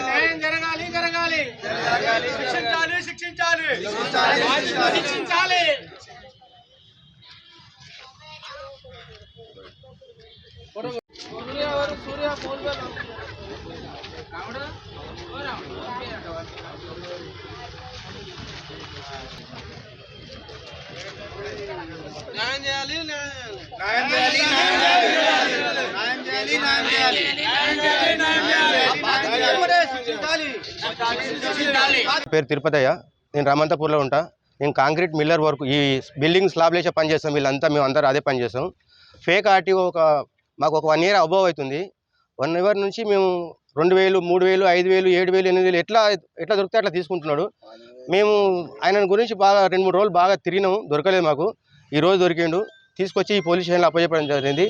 న్యాయం జరగాలి జరగాలి శిక్షించాలి శిక్షించాలి శిక్షించాలి. న్యాయం చేయాలి న్యాయం చేయాలి న్యాయం చేయాలి న్యాయం చేయాలి. పేరు తిరుపతయ్య. నేను రామంతపూర్లో ఉంటా. నేను కాంక్రీట్ మిల్లర్ వర్క్ ఈ బిల్డింగ్ స్లాబ్ లేచే పని చేస్తాం. వీళ్ళంతా మేము అందరూ అదే పని చేస్తాం. ఫేక్ ఆర్టీఓ మాకు ఒక 1 year అబోవ్ అవుతుంది. 1 year నుంచి మేము 2000, 3000, 5000, 7000, 8000 ఎట్లా దొరికితే అట్లా తీసుకుంటున్నాడు. మేము ఆయన గురించి బాగా 2-3 రోజులు బాగా తిరిగినాము, దొరకలేదు మాకు. ఈరోజు దొరికిండు. తీసుకొచ్చి ఈ పోలీస్ స్టేషన్లో అప్పచెప్పడం జరిగింది.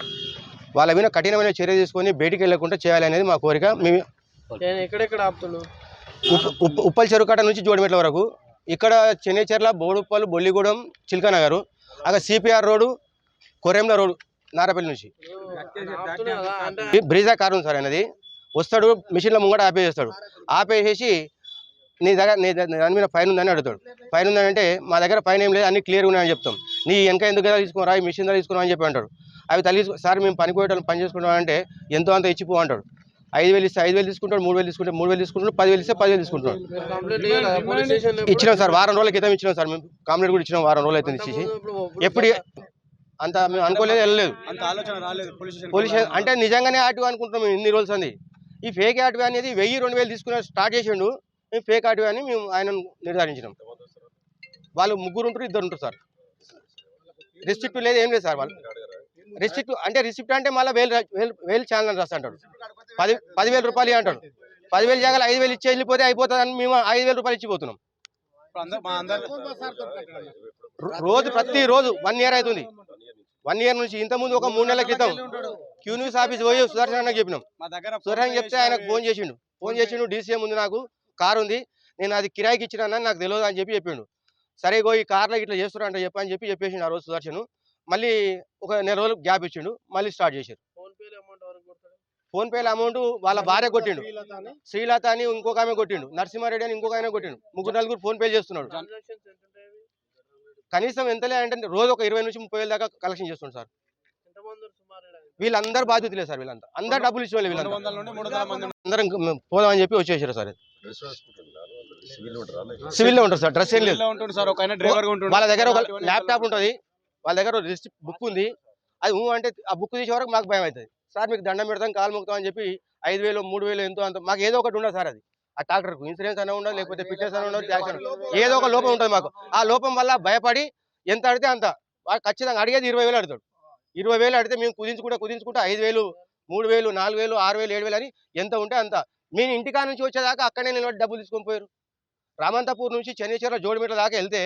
వాళ్ళ మీద కఠినమైన చర్య తీసుకొని బయటికి వెళ్ళకుండా చేయాలనేది మా కోరిక. మేము ఎక్కడెక్కడ ఆపుతున్నాం? ఉప్పల్ చెరువు కట్ట నుంచి జోడిమెట్ల వరకు, ఇక్కడ చెన్నైచెర్ల, బోడుప్పల్, బొల్లిగూడెం, చిల్కనగర్, అక్కడ సిపిఆర్ రోడ్డు, కొరెంల రోడ్డు, నారపల్లి నుంచి బ్రిజా కారు ఉంది సార్. అనేది వస్తాడు, మిషన్లో ముంగట ఆపేసేస్తాడు. ఆపేసేసి నీ దాని మీద ఫైన్ ఉందని అడుగుతాడు. ఫైన్ ఉందని అంటే మా దగ్గర ఫైన్ ఏం లేదు, అన్ని క్లియర్గా ఉన్నాయని చెప్తాం. నీ వెనక ఎందుకు తీసుకురా, ఈ మిషన్ దగ్గర తీసుకురా అని చెప్పి అంటాడు. అవి తల్లి సార్ మేము పని పోయేటోళ్ళం, పని చేసుకుంటాం అంటే ఎంతో అంత ఇచ్చిపో అంటాడు. 5000 ఇస్తే 5000 తీసుకుంటాడు, 3000 తీసుకుంటే 3000 తీసుకుంటాడు, 10,000 ఇస్తే 10,000 తీసుకుంటాడు. ఇచ్చినాం సార్, వారం రోజుల క్రితం ఇచ్చినాం సార్. మేము కంప్లైంట్ కూడా ఇచ్చినాం, వారం రోజులు అయితే ఇచ్చేసి. ఎప్పుడు అంత మేము అనుకోలేదు, వెళ్ళలేదు. పోలీస్ అంటే నిజంగానే ఆర్టీఓ అనుకుంటున్నాం మేము ఇన్ని రోజులు అంది. ఈ ఫేక్ ఆర్టీఓ అనేది 1000-2000 తీసుకుని స్టార్ట్ చేసిండు. మేము ఫేక్ ఆర్టీఓ అని మేము ఆయనను నిర్ధారించినాం. వాళ్ళు 3 ఉంటారు, 2 ఉంటారు సార్. రిసిప్ట్ లేదు, ఏం లేదు సార్. వాళ్ళు రిసిప్ట్ అంటే మళ్ళీ 1000 ఛానల్ అని రాస్తా అంటాడు. 10,000 రూపాయలు అంటాడు. 10,000 జాగాలు 5,000 ఇచ్చి వెళ్ళిపోతే అయిపోతుందని మేము 5,000 రూపాయలు ఇచ్చిపోతున్నాం. ప్రతిరోజు 1 year అవుతుంది. 1 year నుంచి ఇంతకుముందు ఒక 3 నెలల క్రితం క్యూన్యూస్ ఆఫీస్ పోయి సుదర్శన్ చెప్పినాం. సుదర్శన్ చెప్తే ఆయనకు ఫోన్ చేసిండు. డీసీఎం ఉంది, నాకు కారు ఉంది, నేను అది కిరాయికి ఇచ్చినా నాకు తెలియదు అని చెప్పిండు. సరే గో ఈ కార్లో ఇట్లా చేస్తున్నారంట చెప్పని చెప్పేసిండు ఆ రోజు సుదర్శన్. మళ్ళీ ఒక 1 నెల రోజులు గ్యాప్ ఇచ్చిండు, మళ్ళీ స్టార్ట్ చేశారు. ఫోన్పేలో అమౌంట్ వాళ్ళ భార్య కొట్టిండు, శ్రీలత అని ఇంకొక ఆమె కొట్టిండు, నరసింహారెడ్డి అని ఇంకొక ఆయన కొట్టిండు. 3-4 ఫోన్పే చేస్తున్నాడు. కనీసం ఎంతలే అంటే రోజు ఒక 20,000 నుంచి 30,000 దాకా కలెక్షన్ చేస్తున్నాడు సార్. వీళ్ళందరూ బాధ్యతలే సార్. వీళ్ళంతా అందరు డబ్బులు ఇచ్చిన వాళ్ళు. అందరం పోదామని చెప్పి వచ్చేసారు సార్. సివిల్లో ఉంటారు సార్, డ్రెస్ ఏం లేదు. వాళ్ళ దగ్గర ఒక ల్యాప్టాప్ ఉంటుంది, వాళ్ళ దగ్గర బుక్ ఉంది. అది అంటే ఆ బుక్ తీసే వరకు మాకు భయం అవుతుంది. సార్ మీకు దండం పెడతాం, కాలు మొక్కుతాం అని చెప్పి 5,000, 3,000 ఎంతో అంత మాకు ఏదో ఒకటి ఉండదు సార్. అది ఆ ట్రాక్టర్కు ఇన్సూరెన్స్ అని ఉండదు, లేకపోతే ఫిట్నెస్ అని ఉండదు, ట్యాక్స్ ఏదో ఒక లోపం ఉంటుంది మాకు. ఆ లోపం వల్ల భయపడి ఎంత అడితే అంత ఖచ్చితంగా అడిగేది 20,000 అడుగుతాడు. 20,000 అడితే మేము కుదించుకుంటే 5,000, 3,000, 4,000, 6,000, 7,000 అని ఎంత ఉంటే అంత. మేము ఇంటికా నుంచి వచ్చేదాకా అక్కడనే నిలబడి డబ్బులు తీసుకొని పోయారు. రామంతపూర్ నుంచి చెన్నైచెర్ల జోడిమెట్ల దాకా వెళ్తే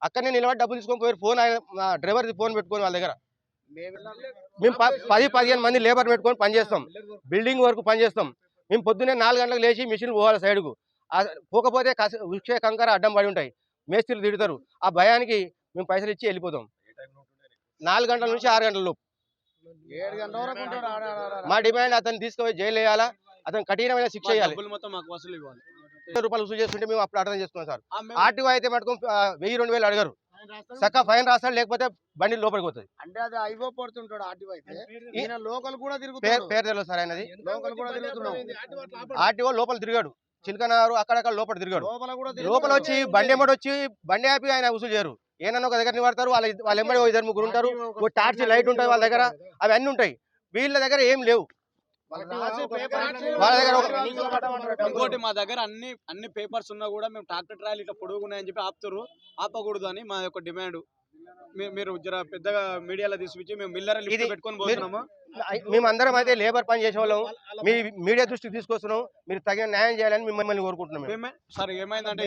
అక్కడనే నిలబడి డబ్బులు తీసుకొని పోయారు. ఫోన్ డ్రైవర్ది ఫోన్ పెట్టుకొని వాళ్ళ దగ్గర మేము 10-15 మంది లేబర్ పెట్టుకొని పనిచేస్తాం. బిల్డింగ్ వరకు పనిచేస్తాం. మేము పొద్దున్నే 4 గంటలకు లేచి మిషన్ పోవాలి సైడ్కు. పోకపోతే ఉక్షే కంకర అడ్డం పడి ఉంటాయి, మేస్త్రీలు తిడతారు. ఆ భయానికి మేము పైసలు ఇచ్చి వెళ్ళిపోతాం. 4 గంటల నుంచి 6 గంటల లోపు. మా డిమాండ్ అతను తీసుకుపోయి జైలు వేయాలా, అతను కఠినమైన శిక్ష చేయాలి. రూపాయలు వసూలు చేస్తుంటే మేము అప్పుడు అర్థం చేసుకున్నాం సార్. ఆర్టీఓ అయితే మటుకు 1000-2,000 అడగరు, చక్కగా ఫైన్ రాస్తాడు, లేకపోతే బండి లోపలికి పోతుంది. అంటే అది ఐవో పడుతుంటాడు ఆర్టీఓ అయితే. లోకల్ కూడా పేరు తెలియదు సార్ ఆయనది. ఆర్టీఓ లోపల తిరిగాడు, చిలకనారు అక్కడక్కడ లోపల తిరిగాడు. లోపల వచ్చి బండి ఎమ్మడి వచ్చి బండి ఆపి ఆయన వసూలు చేయరు. ఏనన్నా ఒక దగ్గర నిలబడతారు, వాళ్ళ ఎమ్మడి 2-3 ఉంటారు. టార్చ్ లైట్ ఉంటాయి వాళ్ళ దగ్గర, అవి అన్నీ ఉంటాయి. వీళ్ళ దగ్గర ఏం లేవు. ఇంకోటి మా దగ్గర అన్ని పేపర్స్ ఉన్నా కూడా మేము ట్రాక్టర్ ట్రాలీ ఇట్లా పొడుగున్నాయని చెప్పి ఆపుతారు. ఆపకూడదు అని మా యొక్క డిమాండ్. మీరు జర పెద్దగా మీడియాలో తీసుకొచ్చి మేము మిల్లర్ పెట్టుకొని పోతున్నాము. మేమందరం అయితే లేబర్ పని చేసే వాళ్ళం. మీ మీడియా దృష్టికి తీసుకొస్తున్నాం, మీరు తగిన న్యాయం చేయాలని మిమ్మల్ని కోరుకుంటున్నాం. సార్ ఏమైందంటే